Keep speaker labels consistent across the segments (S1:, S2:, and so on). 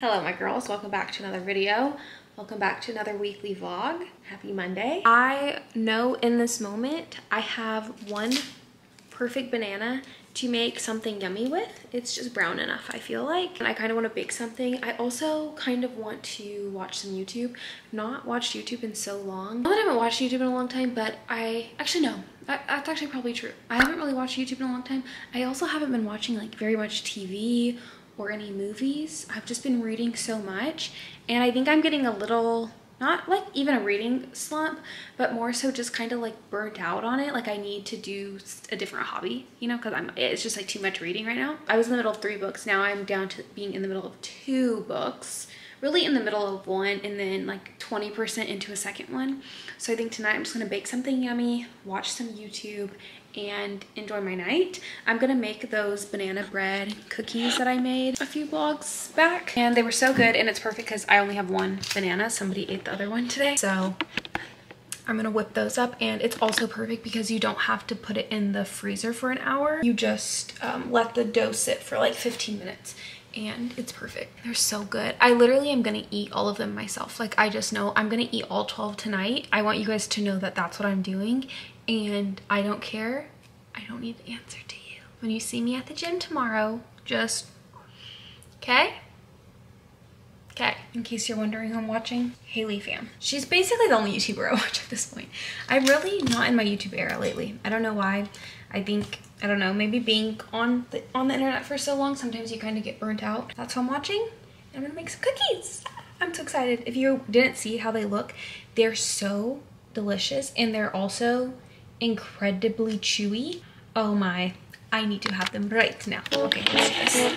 S1: Hello my girls, welcome back to another video. Welcome back to another weekly vlog. Happy Monday. I know in this moment I have one perfect banana to make something yummy with. It's just brown enough, I feel like. And I kind of want to bake something. I also kind of want to watch some YouTube. Not watched YouTube in so long. Not that I haven't watched YouTube in a long time, but actually no. That's actually probably true. I haven't really watched YouTube in a long time. I also haven't been watching like very much TV or any movies. I've just been reading so much, and I think I'm getting a little, not like even a reading slump, but more so just kind of like burnt out on it. Like I need to do a different hobby, you know, because it's just like too much reading right now. I was in the middle of 3 books. Now I'm down to being in the middle of 2 books, really in the middle of one, and then like 20% into a second one. So I think tonight I'm just gonna bake something yummy, watch some YouTube, and enjoy my night. I'm gonna make those banana bread cookies that I made a few vlogs back, and they were so good, and it's perfect because I only have one banana. Somebody ate the other one today, so I'm gonna whip those up. And it's also perfect because you don't have to put it in the freezer for an hour. You just let the dough sit for like 15 minutes and it's perfect. They're so good. I literally am gonna eat all of them myself. Like I just know I'm gonna eat all 12 tonight. I want you guys to know that that's what I'm doing, and I don't care. I don't need the answer to you. When you see me at the gym tomorrow, just, okay? Okay, in case you're wondering who I'm watching, Haley fam. She's basically the only YouTuber I watch at this point. I'm really not in my YouTube era lately. I don't know why. I think, I don't know, maybe being on the internet for so long, sometimes you kind of get burnt out. That's what I'm watching. I'm gonna make some cookies. I'm so excited. If you didn't see how they look, they're so delicious, and they're also incredibly chewy. Oh my, I need to have them right now. Okay, let's do this.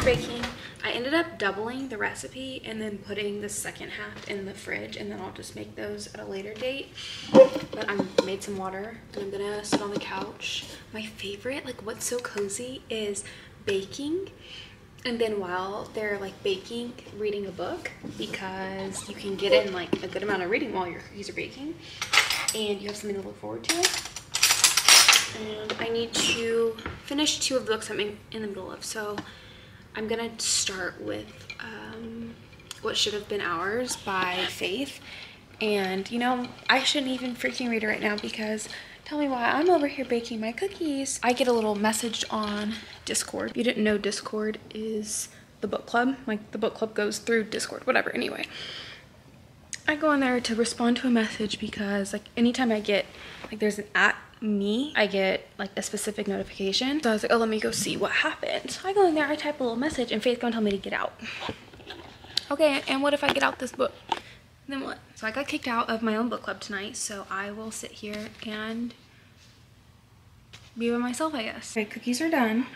S1: Baking, I ended up doubling the recipe and then putting the second half in the fridge, and then I'll just make those at a later date. But I made some water and I'm gonna sit on the couch. My favorite, like what's so cozy, is baking, and then while they're like baking, reading a book, because you can get in like a good amount of reading while your cookies are baking and you have something to look forward to. And I need to finish 2 of the books I'm in the middle of, so I'm gonna start with What Should Have Been Ours by Faith. And you know, I shouldn't even freaking read it right now, because tell me why I'm over here baking my cookies. I get a little message on Discord. If you didn't know, Discord is the book club. Like the book club goes through Discord, whatever. Anyway, I go on there to respond to a message because like anytime I get like there's an @me, I get like a specific notification. So I was like, oh, let me go see what happened. So I go in there, I type a little message, and Faith gonna tell me to get out. Okay, and what if I get out this book? Then what? So I got kicked out of my own book club tonight, so I will sit here and be by myself, I guess. Okay, cookies are done.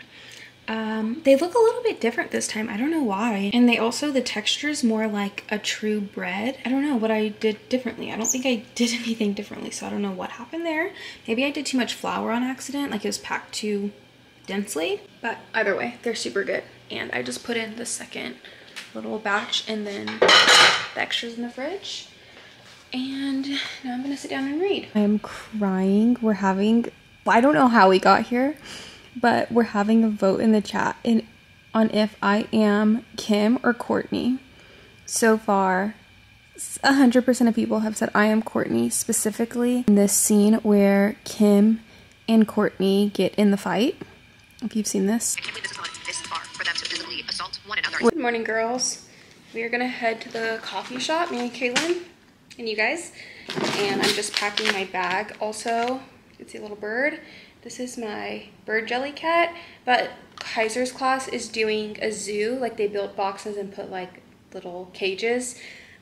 S1: They look a little bit different this time. I don't know why. And they also, the texture is more like a true bread. I don't know what I did differently. I don't think I did anything differently, so I don't know what happened there. Maybe I did too much flour on accident, like it was packed too densely. But either way, they're super good. And I just put in the second little batch and then the extras in the fridge. And now I'm gonna sit down and read. I'm crying. We're having, well, I don't know how we got here, but we're having a vote in the chat on if I am Kim or Courtney. So far, 100% of people have said I am Courtney, specifically in this scene where Kim and Courtney get in the fight. If you've seen this. I can't believe this has gone this far for them to physically assault one another. Good morning, girls. We are gonna head to the coffee shop, me and Kaylin and you guys. And I'm just packing my bag. Also, you can see a little bird. This is my bird jelly cat, but Kaiser's class is doing a zoo. Like they built boxes and put like little cages.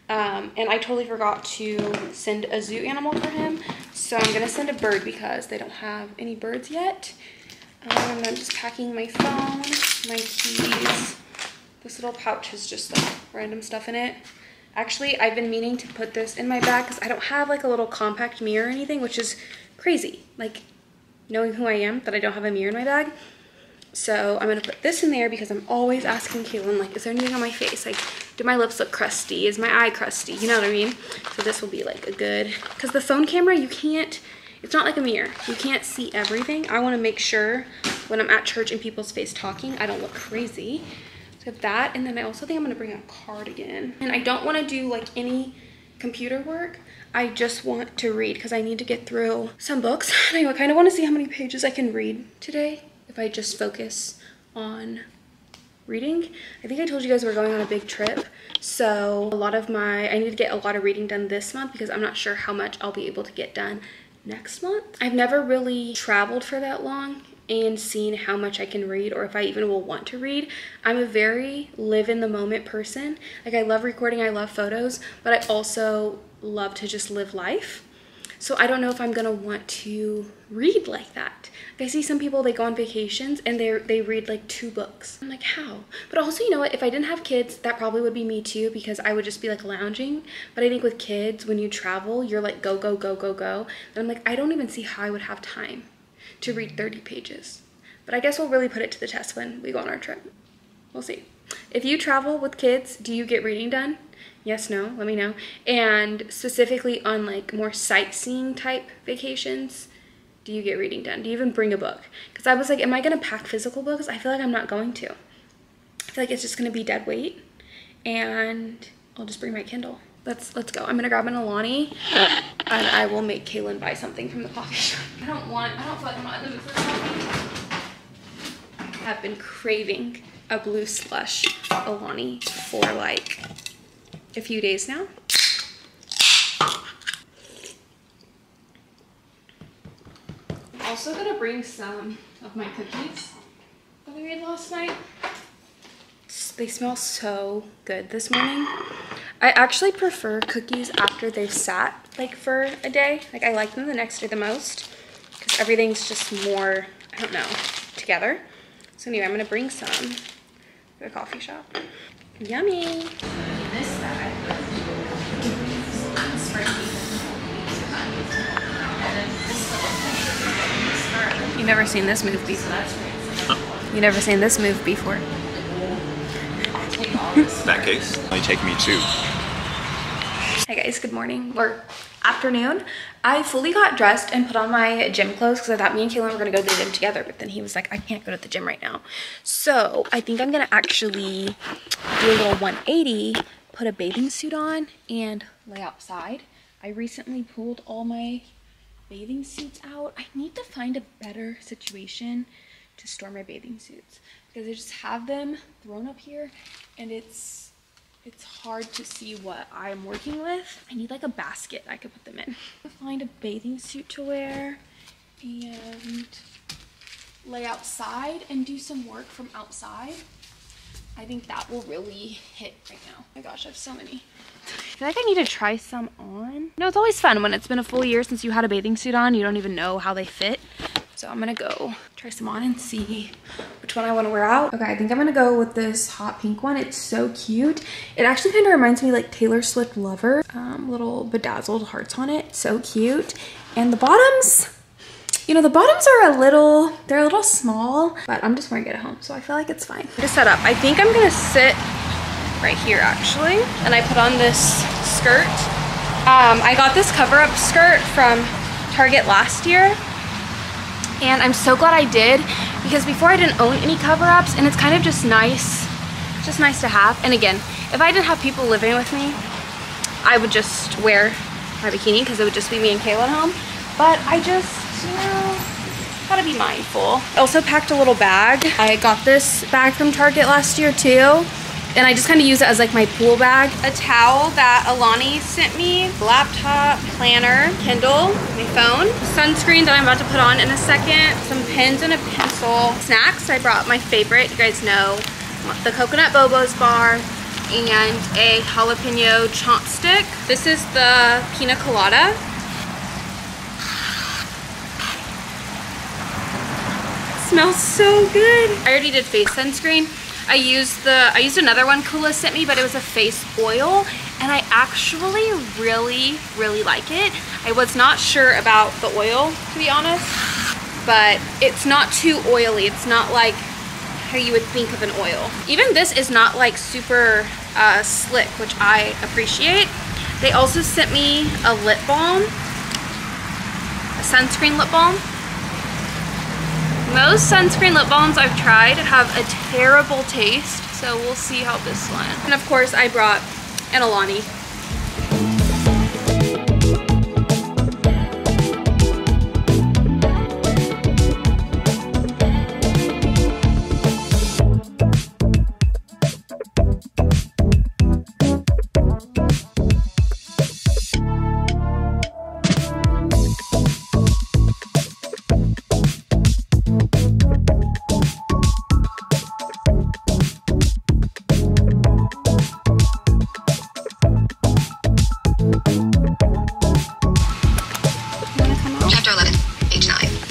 S1: And I totally forgot to send a zoo animal for him. So I'm gonna send a bird because they don't have any birds yet. And I'm just packing my phone, my keys. This little pouch has just like random stuff in it. Actually, I've been meaning to put this in my bag because I don't have like a little compact mirror or anything, which is crazy. Like knowing who I am, that I don't have a mirror in my bag. So I'm gonna put this in there because I'm always asking Kaylin, like, is there anything on my face? Like, do my lips look crusty? Is my eye crusty? You know what I mean? So this will be like a good, because the phone camera, you can't, it's not like a mirror. You can't see everything. I wanna make sure when I'm at church and people's face talking, I don't look crazy. So I have that, and then I also think I'm gonna bring a cardigan. And I don't wanna do like any computer work. I just want to read because I need to get through some books. And I kind of wanna see how many pages I can read today if I just focus on reading. I think I told you guys we're going on a big trip. So I need to get a lot of reading done this month because I'm not sure how much I'll be able to get done next month. I've never really traveled for that long and seen how much I can read or if I even will want to read. I'm a very live in the moment person. Like I love recording, I love photos, but I also love to just live life. So I don't know if I'm gonna want to read like that. Like I see some people, they go on vacations and they read like 2 books. I'm like, how? But also, you know what? If I didn't have kids, that probably would be me too because I would just be like lounging. But I think with kids, when you travel, you're like go, go, go, go, go. And I'm like, I don't even see how I would have time to read 30 pages. But I guess we'll really put it to the test when we go on our trip. We'll see. If you travel with kids, do you get reading done? Yes, no, let me know. And specifically on like more sightseeing type vacations, do you get reading done? Do you even bring a book? Because I was like, am I gonna pack physical books? I feel like I'm not going to. I feel like it's just gonna be dead weight and I'll just bring my Kindle. Let's go. I'm gonna grab an Alani and I will make Kaylin buy something from the coffee shop. I don't feel like I'm not in the mood for coffee. I have been craving a blue slush Alani for like a few days now. I'm also gonna bring some of my cookies that I made last night. They smell so good this morning. I actually prefer cookies after they've sat like for a day. Like I like them the next day the most because everything's just more, I don't know, together. So anyway, I'm gonna bring some to the coffee shop. Yummy. You've never seen this move before. You've never seen this move before.
S2: In that case, only take me 2.
S1: Hey guys, good morning or afternoon. I fully got dressed and put on my gym clothes because I thought me and Kaylin were gonna go to the gym together, but then he was like, I can't go to the gym right now. So I think I'm gonna actually do a little 180, put a bathing suit on and lay outside. I recently pulled all my bathing suits out. I need to find a better situation to store my bathing suits because I just have them thrown up here and it's hard to see what I'm working with. I need like a basket I could put them in. Find a bathing suit to wear and lay outside and do some work from outside. I think that will really hit right now. Oh my gosh, I have so many. I feel like I need to try some on. You know, it's always fun when it's been a full year since you had a bathing suit on. You don't even know how they fit. So I'm gonna go try some on and see which one I wanna wear out. Okay, I think I'm gonna go with this hot pink one. It's so cute. It actually kind of reminds me like Taylor Swift Lover. Little bedazzled hearts on it, so cute. And the bottoms, you know, the bottoms are they're a little small, but I'm just wearing it at home, so I feel like it's fine. I'm just set up. I think I'm gonna sit right here actually. And I put on this skirt. I got this cover-up skirt from Target last year. And I'm so glad I did because before I didn't own any cover-ups and it's kind of just nice to have. And again, if I didn't have people living with me, I would just wear my bikini because it would just be me and Kaylin home. But I just, you know, gotta be mindful. I also packed a little bag. I got this bag from Target last year too. And I just kind of use it as like my pool bag. A towel that Alani sent me, laptop, planner, Kindle, my phone, sunscreen that I'm about to put on in a second, some pens and a pencil, snacks. I brought my favorite, you guys know, the coconut Bobo's bar and a jalapeno chomp stick. This is the pina colada. smells so good. I already did face sunscreen. I used another one Kula sent me, but it was a face oil, and I actually really like it. I was not sure about the oil, to be honest, but it's not too oily. It's not like how you would think of an oil. Even this is not like super slick, which I appreciate. They also sent me a lip balm, a sunscreen lip balm. Most sunscreen lip balms I've tried have a terrible taste, so we'll see how this one. And of course I brought an Alani.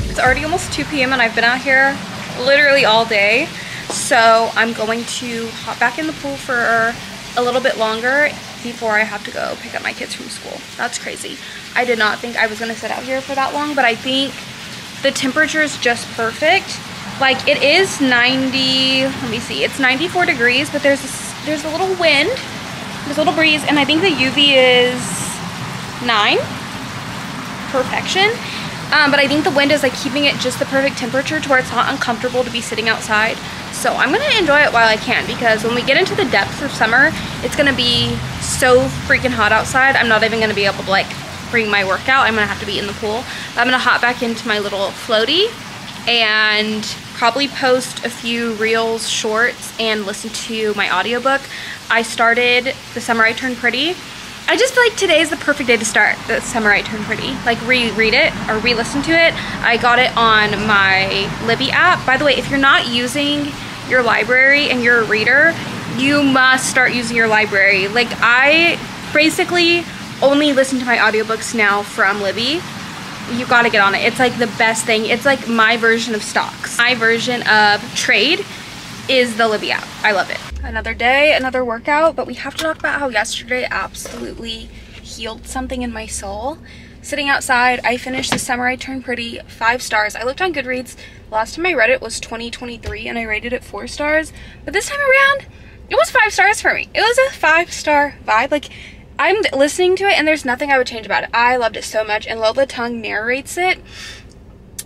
S1: It's already almost 2 p.m. and I've been out here literally all day, so I'm going to hop back in the pool for a little bit longer before I have to go pick up my kids from school. That's crazy. I did not think I was going to sit out here for that long, but I think the temperature is just perfect. Like, it is 90, let me see, it's 94 degrees, but there's a little wind, there's a little breeze, and I think the UV is 9. Perfection. But I think the wind is like keeping it just the perfect temperature to where it's not uncomfortable to be sitting outside. So I'm gonna enjoy it while I can, because when we get into the depths of summer, it's gonna be so freaking hot outside. I'm not even gonna be able to like bring my workout. I'm gonna have to be in the pool. I'm gonna hop back into my little floaty and probably post a few reels, shorts, and listen to my audiobook. I started The Summer I Turned Pretty. I just feel like today is the perfect day to start The Summer I Turned Pretty. Like, reread it or re-listen to it. I got it on my Libby app. By the way, if you're not using your library and you're a reader, you must start using your library. Like, I basically only listen to my audiobooks now from Libby. You gotta get on it. It's like the best thing. It's like my version of stocks. My version of trade is the Libby app. I love it. Another day, another workout, but we have to talk about how yesterday absolutely healed something in my soul. Sitting outside, I finished The Summer I Turned Pretty, 5 stars. I looked on Goodreads. Last time I read it was 2023 and I rated it 4 stars. But this time around, it was 5 stars for me. It was a 5-star vibe. Like, I'm listening to it and there's nothing I would change about it. I loved it so much, and Lola Tung narrates it.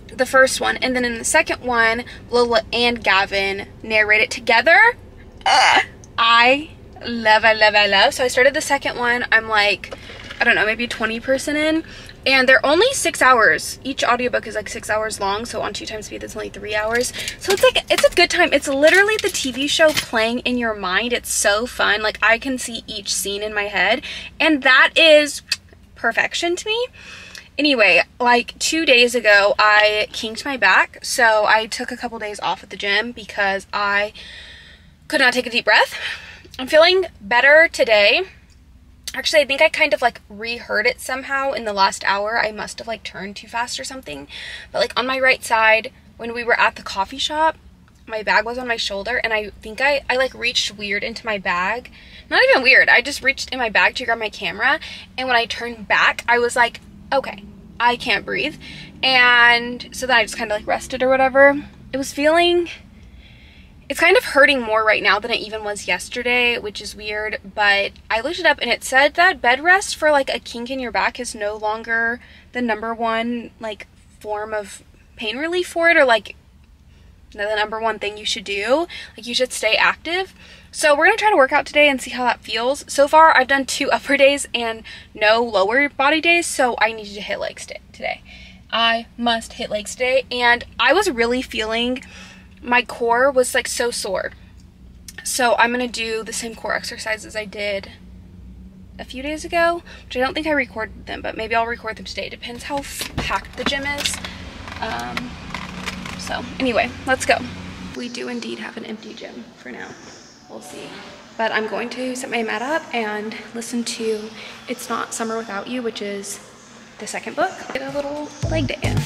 S1: The first one, and then in the second one, Lola and Gavin narrate it together. I love. So I started the second one. I'm like, I don't know, maybe 20% in, and they're only 6 hours. Each audiobook is like 6 hours long, so on 2 times speed that's only 3 hours. So it's like, it's a good time. It's literally the TV show playing in your mind. It's so fun. Like, I can see each scene in my head, and that is perfection to me. Anyway, like 2 days ago, I kinked my back, so I took a couple days off at the gym because I could not take a deep breath. I'm feeling better today. Actually, I think I kind of like reheard it somehow in the last hour. I must have like turned too fast or something. But like on my right side, when we were at the coffee shop, my bag was on my shoulder, and I think I like reached weird into my bag. Not even weird, I just reached in my bag to grab my camera, and when I turned back, I was like, okay, I can't breathe. And so then I just kind of like rested or whatever. It was feeling, it's kind of hurting more right now than it even was yesterday, which is weird, but I looked it up and it said that bed rest for like a kink in your back is no longer the #1 like form of pain relief for it, or like the #1 thing you should do. Like, you should stay active. So we're gonna try to work out today and see how that feels. So far I've done 2 upper days and no lower body days, so I need to hit legs today. I must hit legs today, and I was really feeling my core was like so sore. So I'm gonna do the same core exercises I did a few days ago, which I don't think I recorded them, but maybe I'll record them today. Depends how packed the gym is. So anyway, let's go. We do indeed have an empty gym for now. We'll see. But I'm going to set my mat up and listen to It's Not Summer Without You, which is the second book. Get a little leg day in.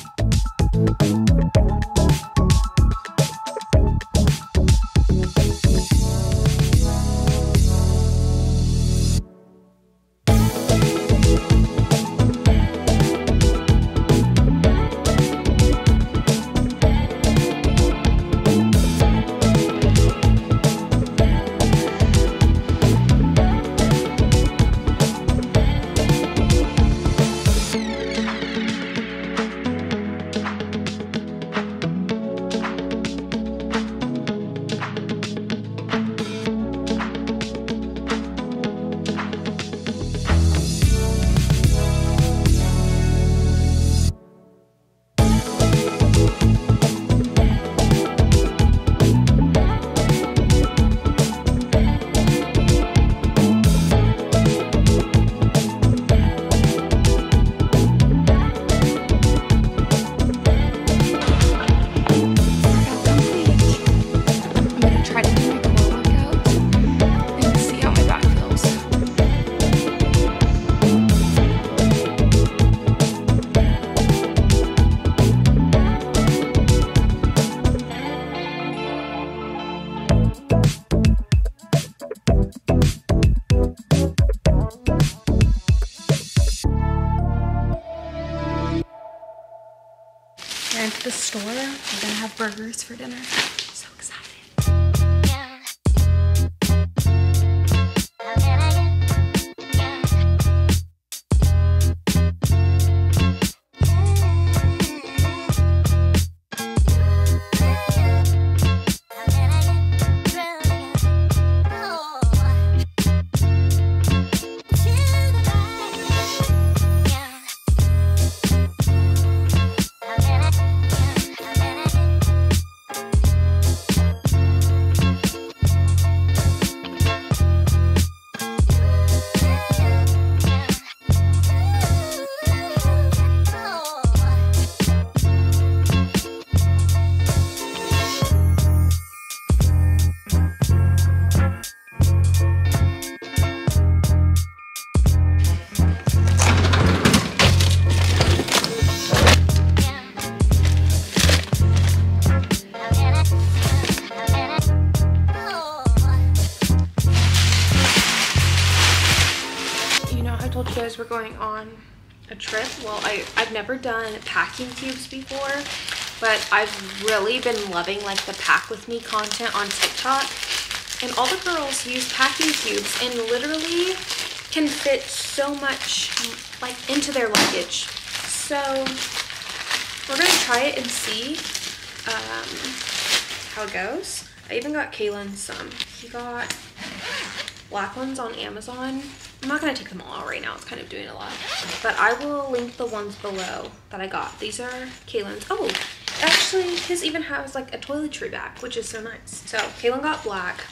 S1: We're gonna have burgers for dinner. So excited. We're going on a trip. Well, I've never done packing cubes before, but I've really been loving like the pack with me content on TikTok, and all the girls use packing cubes and literally can fit so much like into their luggage. So we're gonna try it and see how it goes. I even got Kaylin some. He got black ones on Amazon. I'm not going to take them all out right now. It's kind of doing a lot. But I will link the ones below that I got. These are Kaylin's. Oh, actually, his even has like a toiletry bag, which is so nice. So, Kaylin got black.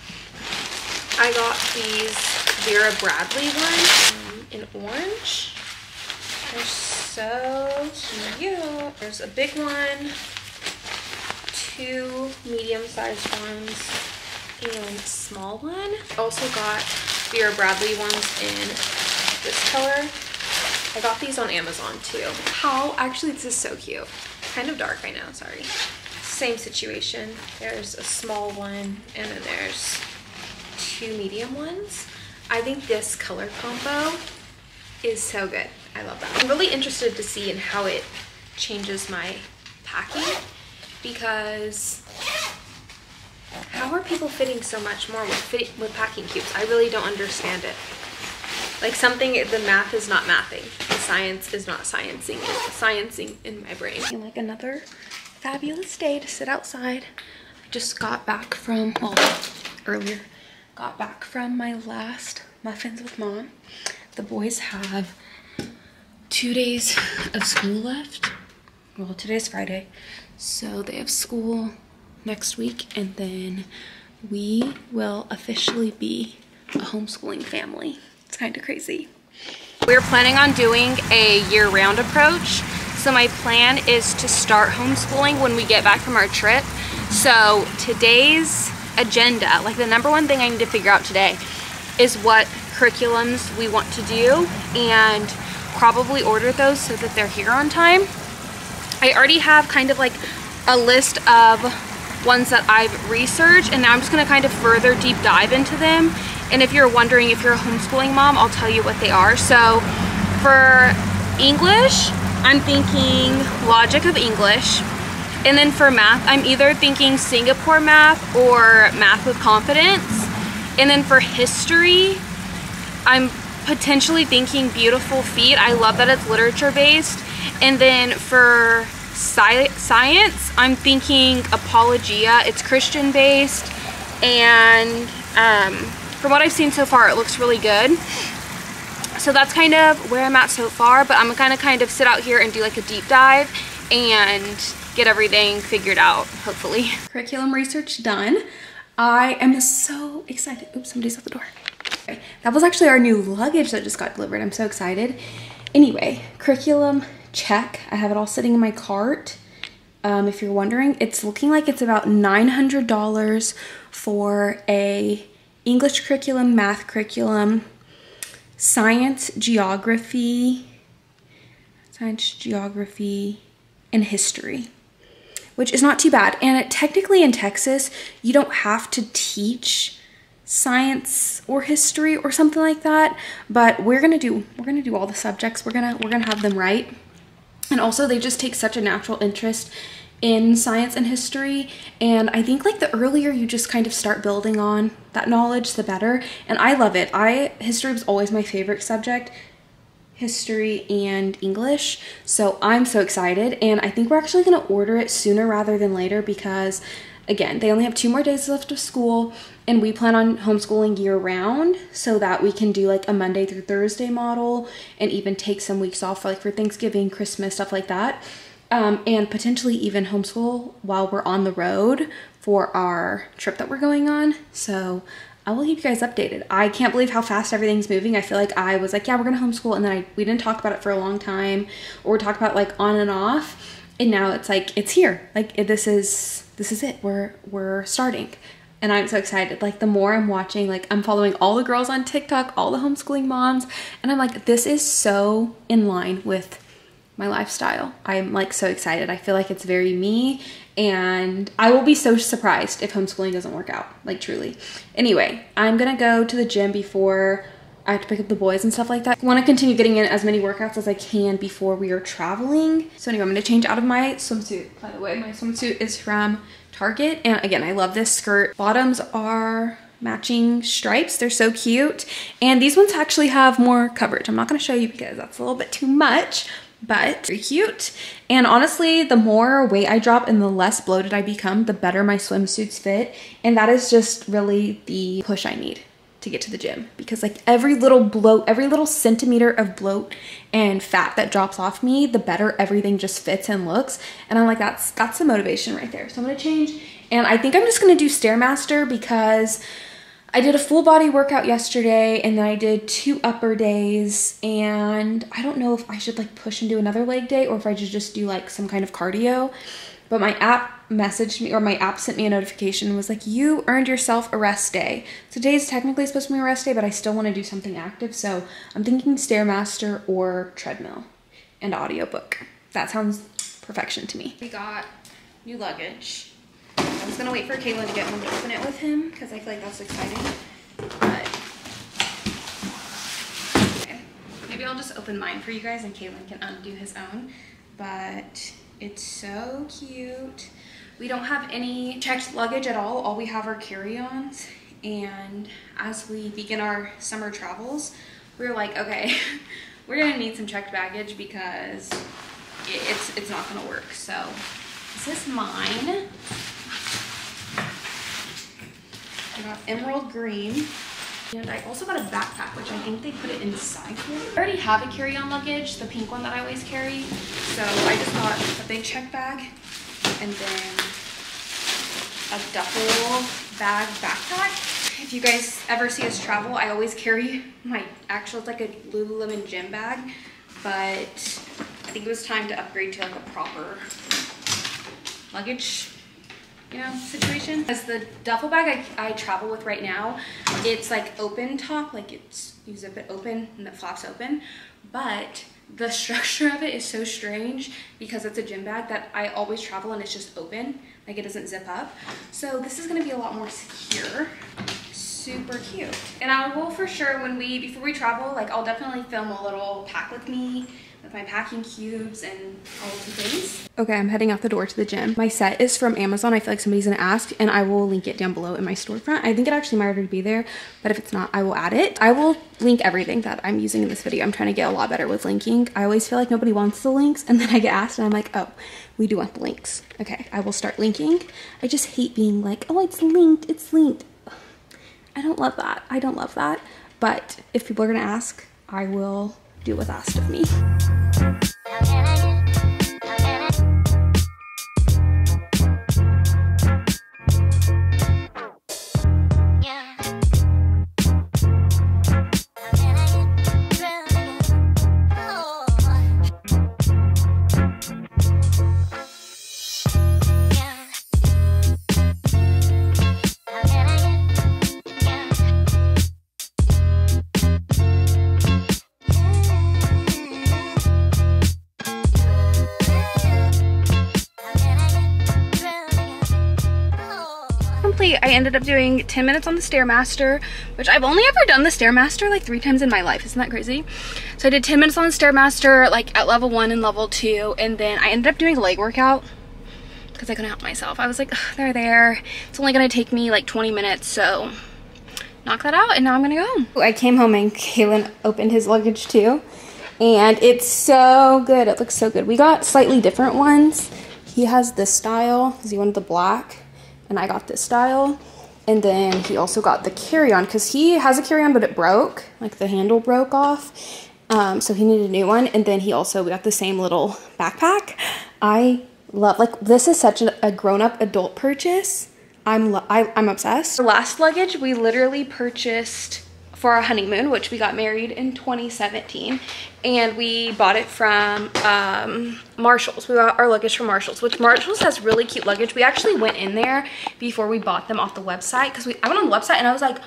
S1: I got these Vera Bradley ones in orange. They're so cute. There's a big one, 2 medium-sized ones, and a small one. Also got Vera Bradley ones in this color. I got these on Amazon too. Actually, this is so cute. Kind of dark, I know, sorry. Same situation. There's a small one and then there's 2 medium ones. I think this color combo is so good. I love that. I'm really interested to see in how it changes my packing, because how are people fitting so much more with packing cubes? I really don't understand it. Like the math is not mathing. The science is not sciencing. It's sciencing in my brain. Like another fabulous day to sit outside. I just got back from, well, earlier, got back from my last muffins with mom. The boys have 2 days of school left. Well, today's Friday, so they have school next week, and then we will officially be a homeschooling family. It's kind of crazy. We're planning on doing a year-round approach. So my plan is to start homeschooling when we get back from our trip. So today's agenda, like the #1 thing I need to figure out today, is what curriculums we want to do and probably order those so that they're here on time. I already have kind of like a list of ones that I've researched, and now I'm just going to kind of further deep dive into them. And if you're wondering if you're a homeschooling mom, I'll tell you what they are. So for English, I'm thinking Logic of English. And then for math, I'm either thinking Singapore math or Math with Confidence. And then for history, I'm potentially thinking Beautiful Feet. I love that it's literature based. And then for science, I'm thinking Apologia. It's Christian based, and from what I've seen so far, it looks really good. So that's kind of where I'm at so far, but I'm gonna kind of sit out here and do like a deep dive and get everything figured out, hopefully. Curriculum research done. I am so excited. Oops, somebody's at the door. Okay. That was actually our new luggage that just got delivered. I'm so excited. Anyway, curriculum check. I have it all sitting in my cart. If you're wondering, it's looking like it's about $900 for a English curriculum, math curriculum, science, geography, and history, which is not too bad. And technically in Texas, you don't have to teach science or history or something like that, but we're gonna do all the subjects. We're gonna have them right. And also they just take such a natural interest in science and history, and I think like the earlier you just kind of start building on that knowledge, the better. And I love it. History was always my favorite subject, history and English, so I'm so excited. And I think we're actually going to order it sooner rather than later because, again, they only have 2 more days left of school, and we plan on homeschooling year round so that we can do like a Monday through Thursday model and even take some weeks off for Thanksgiving, Christmas, stuff like that. And potentially even homeschool while we're on the road for our trip that we're going on. So I will keep you guys updated. I can't believe how fast everything's moving. I feel like I was like, yeah, we're gonna homeschool, and then we didn't talk about it for a long time, or we talked about like on and off, and now it's like it's here. Like this is it. We're starting, and I'm so excited. Like the more I'm watching, like I'm following all the girls on TikTok, all the homeschooling moms, and I'm like, this is so in line with my lifestyle. I'm like so excited. I feel like it's very me, and I will be so surprised if homeschooling doesn't work out, like truly. Anyway, I'm gonna go to the gym before I have to pick up the boys and stuff like that. I want to continue getting in as many workouts as I can before we are traveling. So anyway, I'm gonna change out of my swimsuit. By the way, my swimsuit is from Target, and again, I love this skirt. Bottoms are matching stripes. They're so cute, and these ones actually have more coverage. I'm not gonna show you because that's a little bit too much, but very cute. And honestly, the more weight I drop and the less bloated I become, the better my swimsuits fit. And that is just really the push I need to get to the gym, because like every little bloat, every little centimeter of bloat and fat that drops off me, the better everything just fits and looks. And I'm like, that's the motivation right there. So I'm gonna change, and I think I'm just gonna do Stairmaster because I did a full body workout yesterday, and then I did 2 upper days, and I don't know if I should like push and do another leg day or if I should just do like some kind of cardio. But my app messaged me, or my app sent me a notification and was like, you earned yourself a rest day. So today's technically supposed to be a rest day, but I still want to do something active. So I'm thinking Stairmaster or treadmill and audiobook. That sounds perfection to me. We got new luggage. I was gonna wait for Kaylin to get home to open it with him because I feel like that's exciting. But okay. Maybe I'll just open mine for you guys and Kaylin can undo his own. But it's so cute. We don't have any checked luggage at all. All we have are carry-ons. And as we begin our summer travels, we were like, okay, we're gonna need some checked baggage because it's not gonna work. So this is mine. I got emerald green, and I also got a backpack, which I think they put it inside here. I already have a carry-on luggage, the pink one that I always carry, so I just got a big check bag and then a duffel bag backpack. If you guys ever see us travel, I always carry my actual, it's like a Lululemon gym bag, but I think it was time to upgrade to like a proper luggage, you know, situation. As the duffel bag I travel with right now, it's like open top, like you zip it open and the flaps open, but the structure of it is so strange because it's a gym bag that I always travel and it's just open, like it doesn't zip up. So this is gonna be a lot more secure. Super cute. And I will for sure, before we travel, like I'll definitely film a little pack with me with my packing cubes and all of the things. Okay, I'm heading out the door to the gym. My set is from Amazon. I feel like somebody's gonna ask, and I will link it down below in my storefront. I think it actually might already be there, but if it's not, I will add it. I will link everything that I'm using in this video. I'm trying to get a lot better with linking. I always feel like nobody wants the links, and then I get asked, and I'm like, oh, we do want the links. Okay, I will start linking. I just hate being like, oh, it's linked, it's linked. I don't love that. I don't love that. But if people are gonna ask, I will do what's asked of me. I ended up doing 10 minutes on the Stairmaster, which I've only ever done the Stairmaster like 3 times in my life. Isn't that crazy? So I did 10 minutes on the Stairmaster, like at level 1 and level 2, and then I ended up doing a leg workout because I couldn't help myself. I was like, they're there. It's only gonna take me like 20 minutes, so knock that out, and now I'm gonna go. I came home and Kaylin opened his luggage too, and it's so good. It looks so good. We got slightly different ones. He has this style because he wanted the black, and I got this style. And then he also got the carry-on because he has a carry-on, but it broke, like the handle broke off. So he needed a new one. And then we got the same little backpack. I love, like, this is such a grown-up adult purchase. I'm obsessed. The last luggage we literally purchased for our honeymoon, which we got married in 2017, and we bought it from Marshall's. We got our luggage from Marshall's, which Marshall's has really cute luggage. We actually went in there before we bought them off the website, because I went on the website and I was like,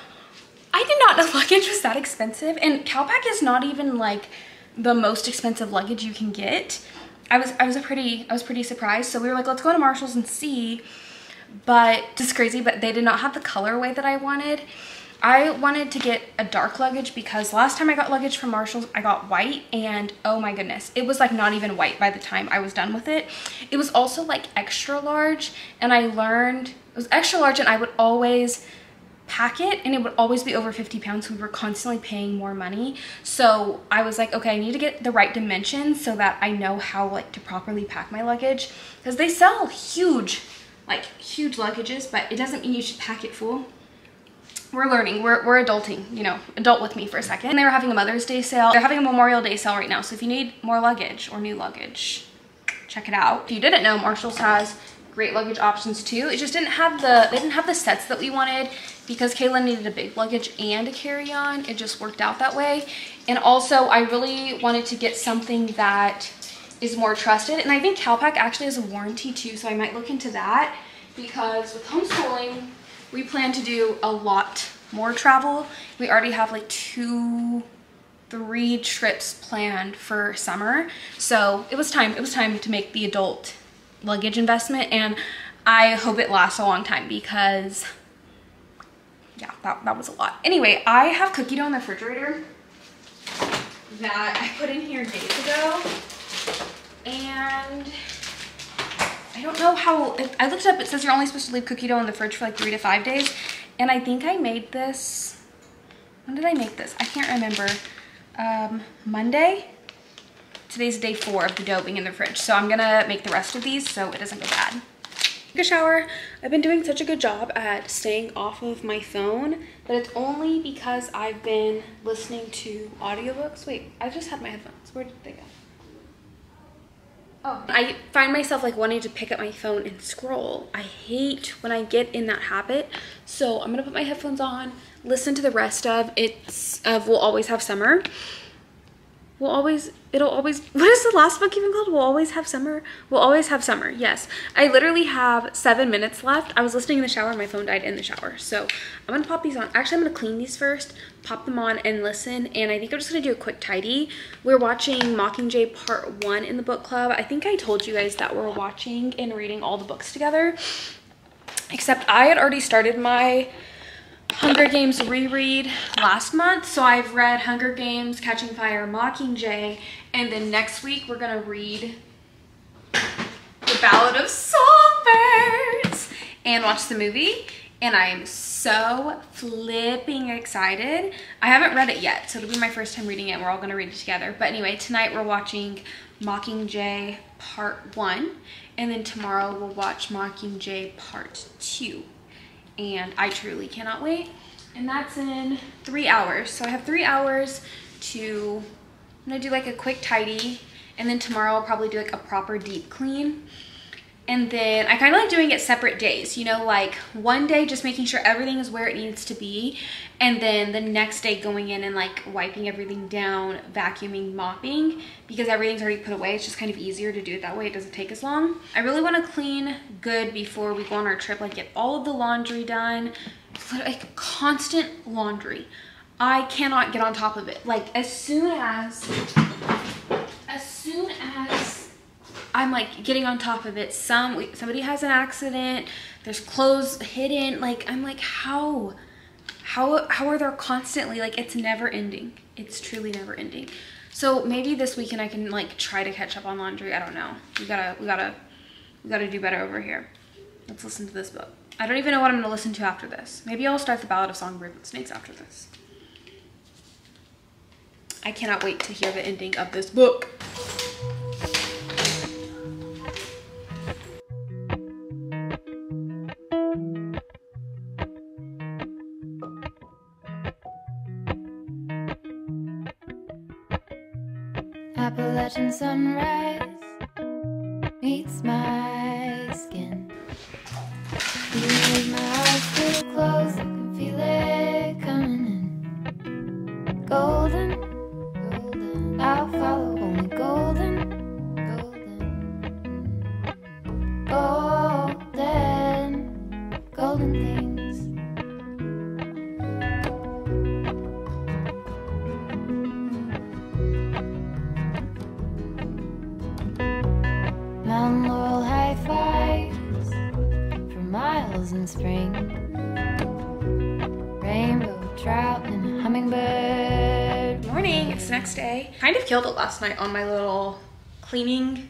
S1: I did not know luggage was that expensive. And Calpac is not even like the most expensive luggage you can get. I was pretty surprised. So we were like, let's go to Marshall's and see. But it's crazy, but they did not have the colorway that I wanted. I wanted to get a dark luggage because last time I got luggage from Marshall's, I got white, and oh my goodness, it was like not even white by the time I was done with it. It was also like extra large, and I learned it was extra large, and I would always pack it and it would always be over 50 pounds. We were constantly paying more money. So I was like, okay, I need to get the right dimensions so that I know how like to properly pack my luggage, because they sell huge luggages, but it doesn't mean you should pack it full. We're learning, we're adulting, you know, adult with me for a second. And they were having a Mother's Day sale. They're having a Memorial Day sale right now. So if you need more luggage or new luggage, check it out. If you didn't know, Marshall's has great luggage options too. It just didn't have they didn't have the sets that we wanted because Kaylin needed a big luggage and a carry-on. It just worked out that way. And also I really wanted to get something that is more trusted. And I think Calpac actually has a warranty too. So I might look into that, because with homeschooling, we plan to do a lot more travel. We already have like 2-3 trips planned for summer. So it was time to make the adult luggage investment, and I hope it lasts a long time because yeah, that was a lot. Anyway, I have cookie dough in the refrigerator that I put in here days ago, and I don't know how, I looked it up, it says you're only supposed to leave cookie dough in the fridge for like 3 to 5 days. And I think I made this, when did I make this? I can't remember. Monday? Today's day 4 of the dough being in the fridge. So I'm gonna make the rest of these so it doesn't go bad. Take a shower. I've been doing such a good job at staying off of my phone, but it's only because I've been listening to audiobooks. Wait, I just had my headphones. Where did they go? Oh, I find myself like wanting to pick up my phone and scroll. I hate when I get in that habit. So I'm gonna put my headphones on, listen to the rest of We'll Always Have Summer. It'll always, what is the last book even called? We'll Always Have Summer? We'll Always Have Summer, yes. I literally have 7 minutes left. I was listening in the shower, my phone died in the shower. So I'm gonna pop these on. Actually, I'm gonna clean these first, pop them on and listen. And I think I'm just gonna do a quick tidy. We're watching Mockingjay Part 1 in the book club. I think I told you guys that we're watching and reading all the books together. Except I had already started my Hunger Games reread last month, so I've read Hunger Games, Catching Fire, Mockingjay, and then next week we're gonna read The Ballad of Songbirds and watch the movie, and I am so flipping excited. I haven't read it yet, so it'll be my first time reading it. We're all gonna read it together. But anyway, tonight we're watching Mockingjay Part 1, and then tomorrow we'll watch Mockingjay Part 2. And I truly cannot wait. And that's in 3 hours. So I have 3 hours to, I'm gonna do like a quick tidy, and then tomorrow I'll probably do like a proper deep clean. And then I kind of like doing it separate days, you know, like one day just making sure everything is where it needs to be, and then the next day going in and like wiping everything down, vacuuming, mopping, because everything's already put away. It's just kind of easier to do it that way. It doesn't take as long. I really want to clean good before we go on our trip, like get all of the laundry done, like constant laundry. I cannot get on top of it. Like as soon as I'm like getting on top of it, somebody has an accident, there's clothes hidden, like I'm like, how are there constantly, like it's never ending. It's truly never ending. So maybe this weekend I can like try to catch up on laundry. I don't know. We gotta We gotta do better over here. Let's listen to this book. I don't even know what I'm gonna listen to after this. Maybe I'll start the Ballad of Songbirds and Snakes after this. I cannot wait to hear the ending of this book.
S3: Appalachian sunrise meets my skin. You make my eyes feel close, I can feel it coming in. Golden, golden, I'll follow only golden, golden, golden, golden things. Mountain laurel high fives for miles in spring. Rainbow trout and a hummingbird.
S1: Morning, it's the next day. Kind of killed it last night on my little cleaning,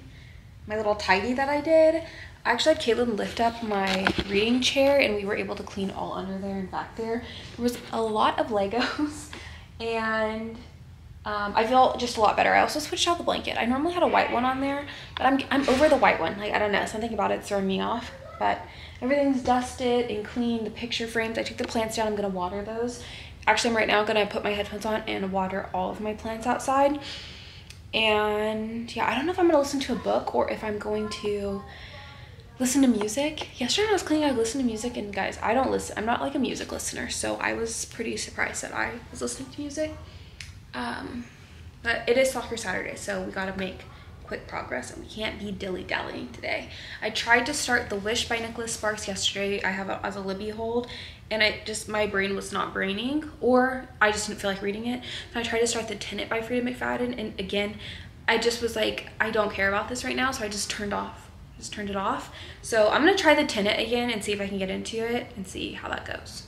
S1: my little tidy that I did. I actually had Caitlin lift up my reading chair and we were able to clean all under there and back there. There was a lot of Legos and I feel just a lot better. I also switched out the blanket. I normally had a white one on there, but I'm over the white one. Like, I don't know, something about it's throwing me off. But everything's dusted and clean. The picture frames, I took the plants down. I'm gonna water those. Actually, I'm right now gonna put my headphones on and water all of my plants outside. And yeah, I don't know if I'm gonna listen to a book or if I'm going to listen to music. Yesterday when I was cleaning, I listened to music, and guys, I don't listen. I'm not like a music listener, so I was pretty surprised that I was listening to music. But it is soccer Saturday, so we gotta make quick progress and we can't be dilly-dallying today. I tried to start The Wish by Nicholas Sparks yesterday. I have it as a Libby hold and my brain was not braining, or I just didn't feel like reading it. So I tried to start The Tenet by Frida McFadden, and again, I just was like, I don't care about this right now, so I just turned it off. So I'm gonna try The Tenet again and see if I can get into it and see how that goes.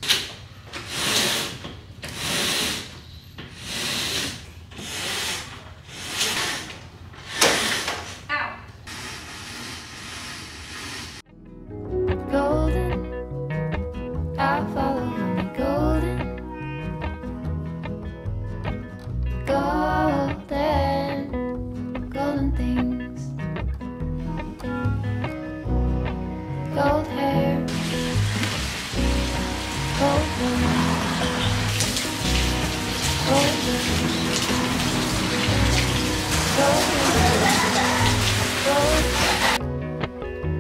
S3: Gold hair, gold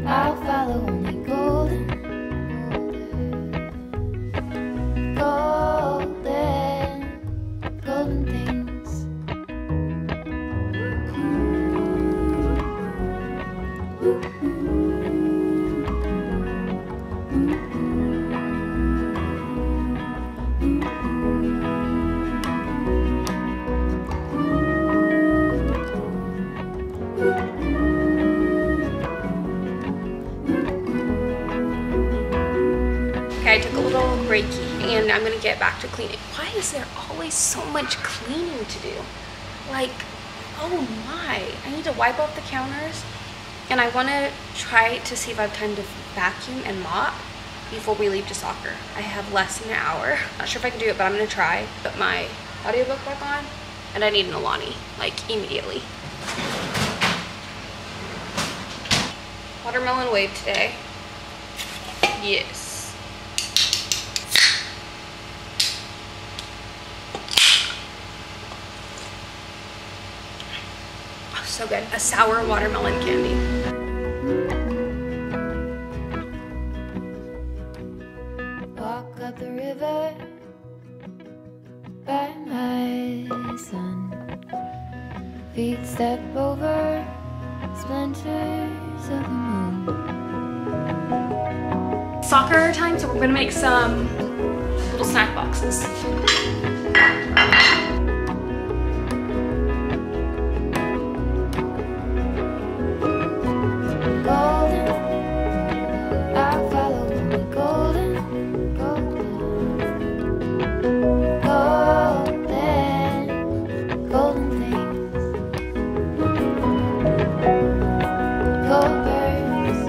S3: I'll follow only golden, golden, golden things.
S1: Okay, I took a little breaky and I'm gonna get back to cleaning. Why is there always so much cleaning to do? Like, oh my, I need to wipe off the counters and I wanna try to see if I have time to vacuum and mop before we leave to soccer. I have less than an hour. Not sure if I can do it, but I'm gonna try. Put my audiobook back on and I need an Alani, like immediately. Watermelon wave today. Yes. Oh, so good. A sour watermelon candy.
S3: Walk up the river by my son. Feet step over splinters of the moon.
S1: Soccer time, so we're gonna make some little snack boxes.
S3: Golden, I'll follow only golden, golden, golden, golden things. Gold birds,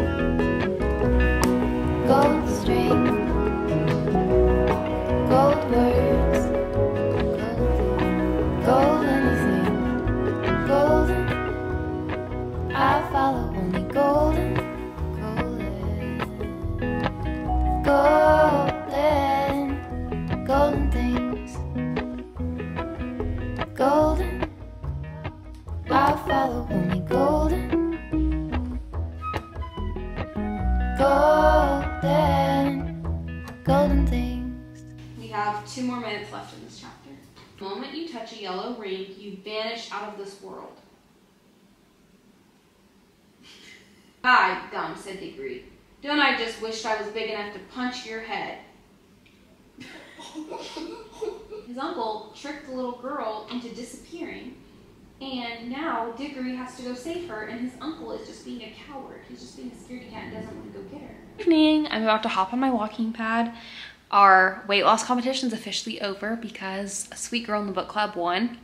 S3: golden things.
S1: We have 2 more minutes left in this chapter. The moment you touch a yellow ring, you vanish out of this world. "Hi, dumb," said Diggory. "Don't I just wish I was big enough to punch your head?" His uncle tricked the little girl into disappearing, and now Diggory has to go save her, and his uncle is just being a coward. He's just being a scaredy cat and doesn't want to go get her. Good evening. I'm about to hop on my walking pad. Our weight loss competition is officially over because a sweet girl in the book club won.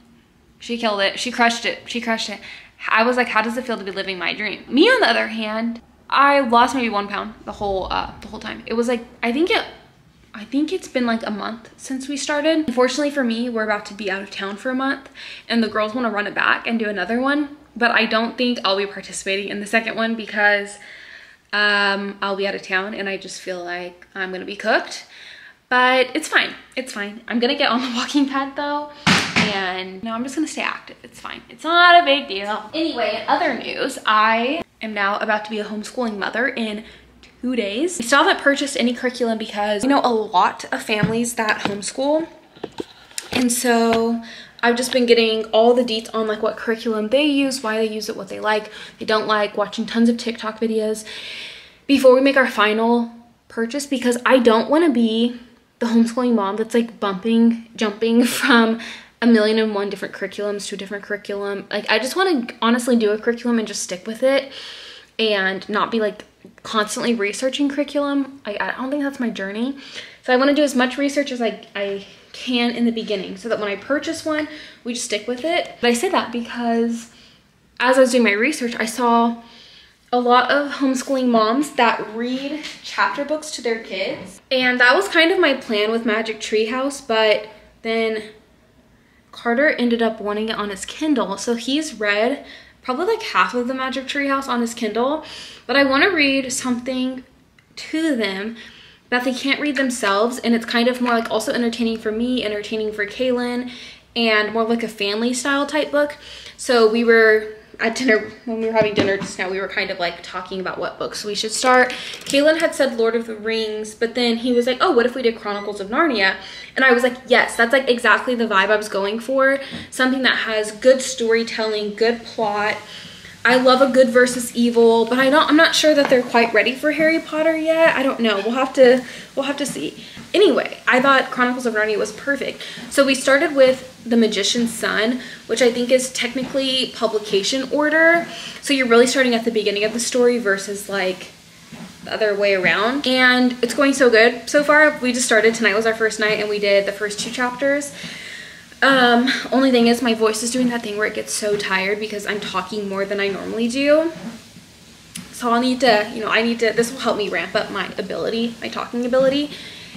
S1: She killed it. She crushed it. She crushed it. I was like, how does it feel to be living my dream? Me, on the other hand, I lost maybe 1 pound the whole time. It was like, I think it's been like a month since we started. Unfortunately for me, we're about to be out of town for a month, and the girls want to run it back and do another one, but I don't think I'll be participating in the second one because I'll be out of town, and I just feel like I'm gonna be cooked. But it's fine. It's fine. I'm gonna get on the walking pad though, and no, I'm just gonna stay active. It's fine. It's not a big deal. Anyway, in other news, I am now about to be a homeschooling mother in 2 days. I still haven't purchased any curriculum because I know a lot of families that homeschool, and so I've just been getting all the deets on like what curriculum they use, why they use it, what they like, they don't like, watching tons of TikTok videos before we make our final purchase, because I don't want to be the homeschooling mom that's like jumping from 1,000,001 different curriculums to a different curriculum. Like, I just want to honestly do a curriculum and just stick with it and not be like constantly researching curriculum. I don't think that's my journey. So I want to do as much research as I can in the beginning so that when I purchase one, we just stick with it. But I say that because as I was doing my research, I saw a lot of homeschooling moms that read chapter books to their kids. And that was kind of my plan with Magic Treehouse, but then Carter ended up wanting it on his Kindle. So he's read probably like half of the Magic Treehouse on his Kindle, but I want to read something to them that they can't read themselves, and it's kind of more like also entertaining for me, entertaining for Kaylin, and more like a family style type book. So we were at dinner, when we were having dinner just now, we were kind of like talking about what books we should start. Kaylin had said Lord of the Rings, but then he was like, oh, what if we did Chronicles of Narnia? And I was like, yes, that's like exactly the vibe I was going for. Something that has good storytelling, good plot. I love a good versus evil, but I'm not sure that they're quite ready for Harry Potter yet. I don't know. We'll have to see. Anyway, I thought Chronicles of Narnia was perfect. So we started with The Magician's Son, which I think is technically publication order. So you're really starting at the beginning of the story versus like the other way around. And it's going so good so far. We just started. Tonight was our first night and we did the first 2 chapters. Only thing is my voice is doing that thing where it gets so tired because I'm talking more than I normally do. So I'll need to, this will help me ramp up my ability, my talking ability.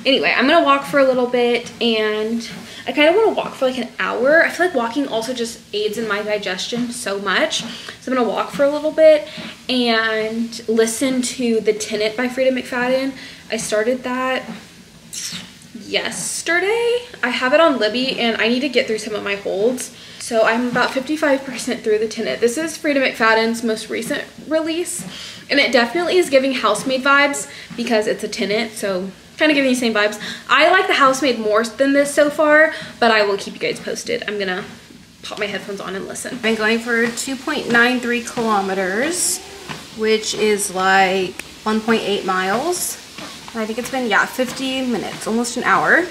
S1: Anyway, I'm gonna walk for a little bit, and I kind of want to walk for like an hour. I feel like walking also just aids in my digestion so much. So I'm gonna walk for a little bit and listen to The Tenant by Frida McFadden. I started that yesterday. I have it on Libby and I need to get through some of my holds. So I'm about 55% through The Tenant. This is Frida McFadden's most recent release, and it definitely is giving Housemaid vibes because it's a tenant, so kind of giving the same vibes. I like The Housemaid more than this so far, but I will keep you guys posted. I'm gonna pop my headphones on and listen.
S4: I'm going for 2.93 kilometers, which is like 1.8 miles. And I think it's been, yeah, 50 minutes, almost an hour.